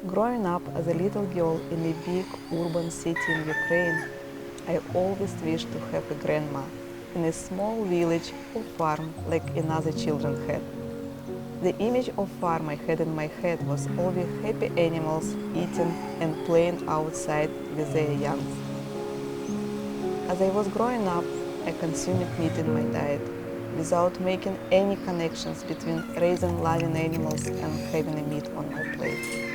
Growing up as a little girl in a big urban city in Ukraine, I always wished to have a grandma in a small village or farm like another children had. The image of farm I had in my head was all the happy animals eating and playing outside with their young. As I was growing up, I consumed meat in my diet without making any connections between raising loving animals and having a meat on my plate.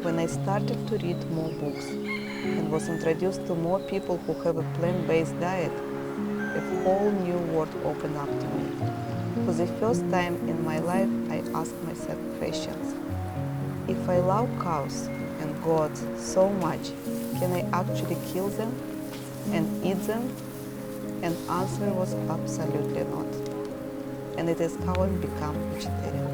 When I started to read more books and was introduced to more people who have a plant-based diet, a whole new world opened up to me. For the first time in my life, I asked myself questions. If I love cows and goats so much, can I actually kill them and eat them? And answer was absolutely not. And it is how I become vegetarian.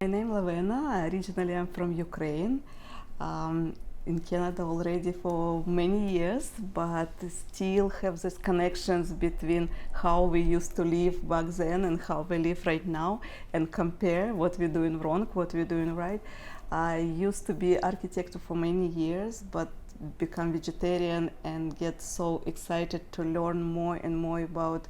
My name is Lavena. Originally I'm from Ukraine. In Canada already for many years, but still have these connections between how we used to live back then and how we live right now, and compare what we're doing wrong, what we're doing right. I used to be architect for many years, but become vegetarian and get so excited to learn more and more about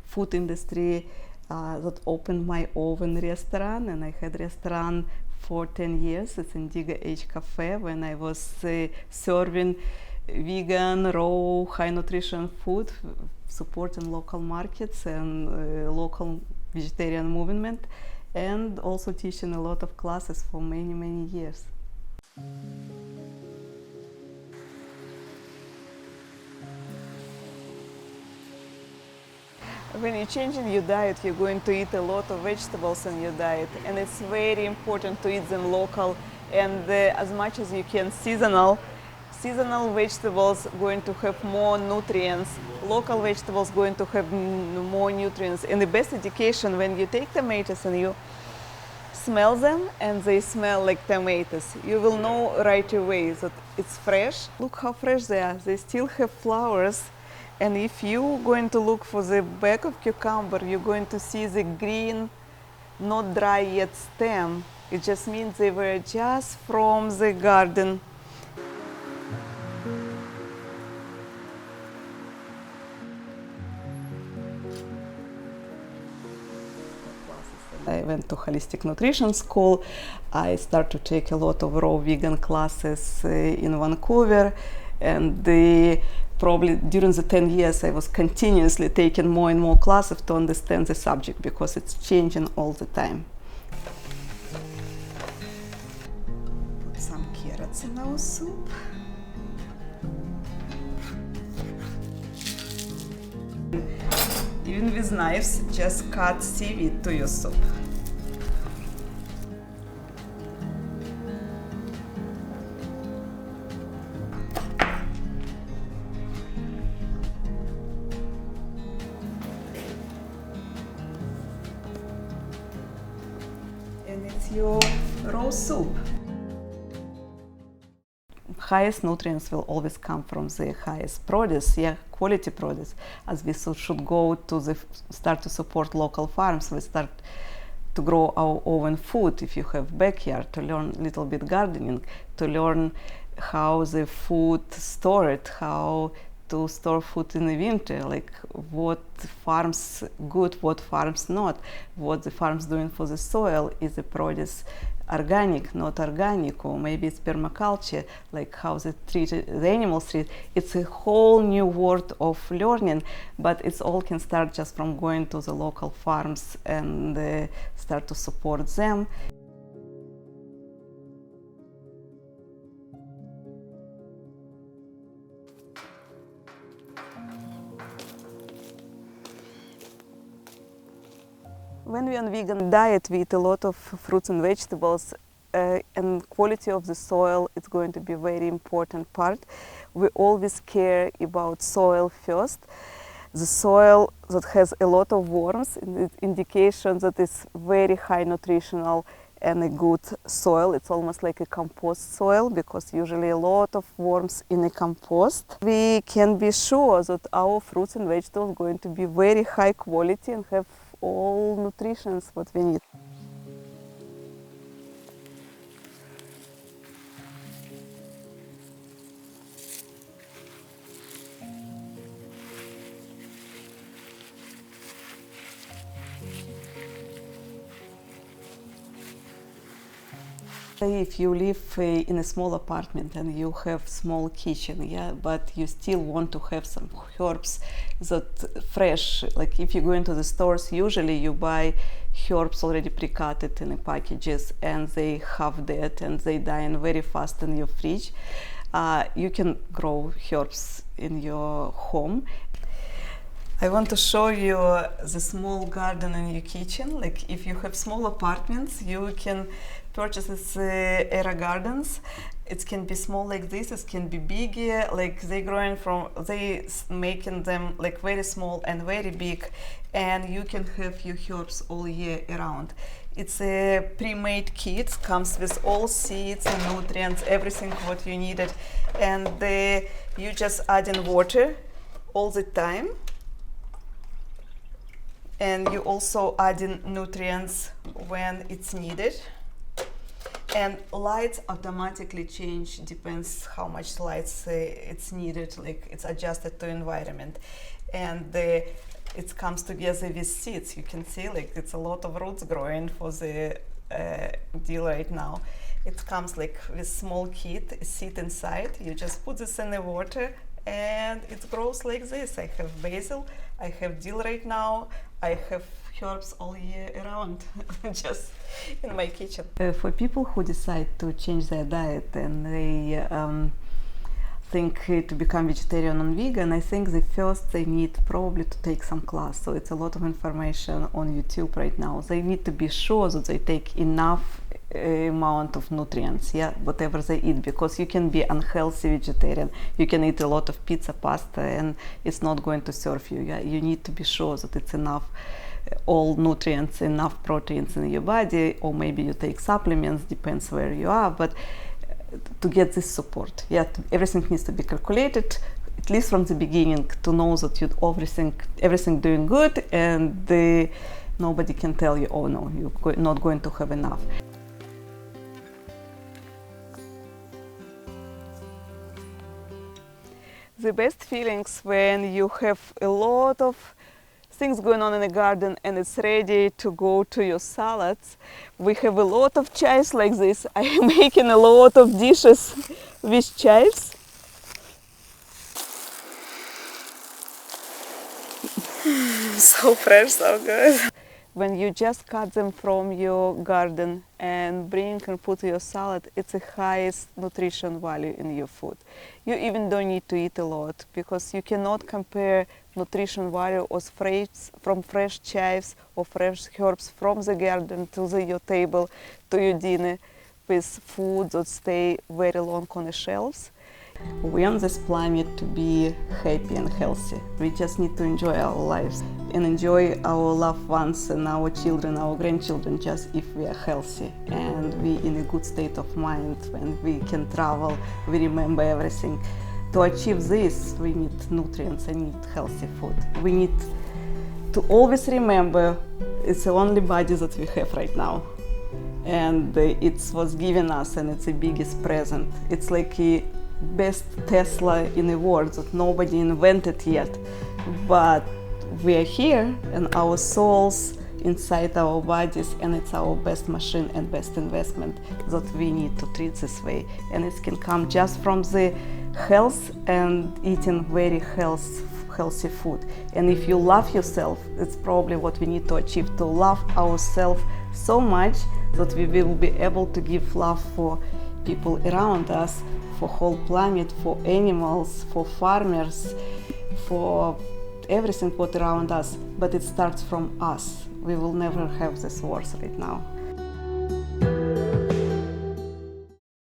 food industry that opened my own restaurant, and I had restaurant for 10 years. It's Indigo H Cafe, when I was serving vegan, raw, high nutrition food, supporting local markets and local vegetarian movement, and also teaching a lot of classes for many, many years. When you're changing your diet, you're going to eat a lot of vegetables in your diet, and it's very important to eat them local and as much as you can seasonal. Seasonal vegetables going to have more nutrients, local vegetables going to have more nutrients. And the best indication, when you take tomatoes and you smell them and they smell like tomatoes, you will know right away that it's fresh. Look how fresh they are. They still have flowers. And if you're going to look for the back of cucumber, you're going to see the green, not dry yet stem. It just means they were just from the garden. I went to holistic nutrition school. I started to take a lot of raw vegan classes in Vancouver, and probably during the 10 years I was continuously taking more and more classes to understand the subject, because it's changing all the time. Put some carrots in our soup. Even with knives, just cut seaweed to your soup. And it's your raw soup. Highest nutrients will always come from the highest produce, quality produce. As we should go to start to support local farms, we start to grow our own food. If you have backyard, to learn a little bit gardening, to learn how the food stored, how to store food in the winter, like what farms good, what farms not, what the farms doing for the soil, is the produce organic, not organic, or maybe it's permaculture, like how they treat the animals treat. It's a whole new world of learning, but it's all can start just from going to the local farms and start to support them. When we're on vegan diet, we eat a lot of fruits and vegetables, and quality of the soil is going to be a very important part. We always care about soil first. The soil that has a lot of worms, indication that it's very high nutritional and a good soil. It's almost like a compost soil, because usually a lot of worms in a compost. We can be sure that our fruits and vegetables are going to be very high quality and have all nutrition what we need. Say if you live in a small apartment and you have small kitchen, yeah, but you still want to have some herbs that fresh. Like if you go into the stores, usually you buy herbs already pre-cutted in the packages, and they have that, and they die very fast in your fridge. You can grow herbs in your home. I want to show you the small garden in your kitchen. Like if you have small apartments, you can purchase this Era Gardens. It can be small like this, it can be big, like they making them like very small and very big, and you can have your herbs all year around. It's a pre-made kit, comes with all seeds and nutrients, everything what you needed, and you just add in water all the time. And you also add in nutrients when it's needed. And lights automatically change, depends how much lights it's needed, like it's adjusted to environment. And it comes together with seeds. You can see like it's a lot of roots growing for the deal right now. It comes like with small kit, a seed inside. You just put this in the water and it grows like this. I have basil, I have dill right now, I have herbs all year around, just in my kitchen. For people who decide to change their diet and they think to become vegetarian and vegan, I think first they need probably to take some class. So it's a lot of information on YouTube right now. They need to be sure that they take enough amount of nutrients, yeah, whatever they eat, because you can be unhealthy vegetarian, you can eat a lot of pizza, pasta, and it's not going to serve you. Yeah, you need to be sure that it's enough, all nutrients, enough proteins in your body, or maybe you take supplements, depends where you are, but to get this support, yeah, everything needs to be calculated, at least from the beginning, to know that you everything doing good, and nobody can tell you, oh no, you're not going to have enough. The best feelings when you have a lot of things going on in the garden and it's ready to go to your salads. We have a lot of chives like this. I am making a lot of dishes with chives. So fresh, so good. When you just cut them from your garden and bring and put in your salad, it's the highest nutrition value in your food. You even don't need to eat a lot, because you cannot compare nutrition value of from fresh chives or fresh herbs from the garden to your table, to your dinner, with food that stay very long on the shelves. We on this planet to be happy and healthy. We just need to enjoy our lives and enjoy our loved ones and our children, our grandchildren, just if we are healthy and we in a good state of mind, when we can travel, we remember everything. To achieve this, we need nutrients and need healthy food. We need to always remember it's the only body that we have right now. And it was given us, and it's the biggest present. It's like a best Tesla in the world that nobody invented yet, but we are here and our souls inside our bodies, and it's our best machine and best investment that we need to treat this way. And it can come just from the health and eating very healthy food. And if you love yourself, it's probably what we need to achieve, to love ourselves so much that we will be able to give love for people around us, for whole planet, for animals, for farmers, for everything what around us. But it starts from us. We will never have this wars right now.